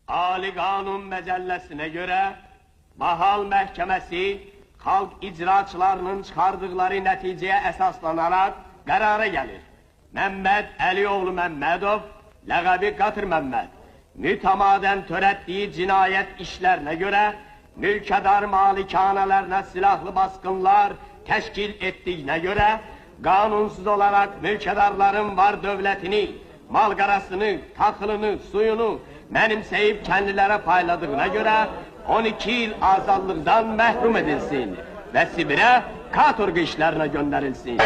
Ali Kanun Mecellesi'ne göre Mahal Məhkəməsi xalq icraçılarının çıxardıqları nəticəyə əsaslanaraq qərara gəlir. Məmməd Əlioğlu Məmmədov, ləqəbi Qatır Məmməd, mütəmadən törətdiyi cinayət işlərinə görə mülkədar malikanələrinə silahlı basqınlar təşkil etdiyinə görə qanunsuz olaraq mülkədarların var dövlətini, malqarasını, taxılını, suyunu mənimsəyib kendilərə payladığına görə 12 il azadlıqdan məhrum edilsin və Sibirə katorqa işlərinə göndərilsin.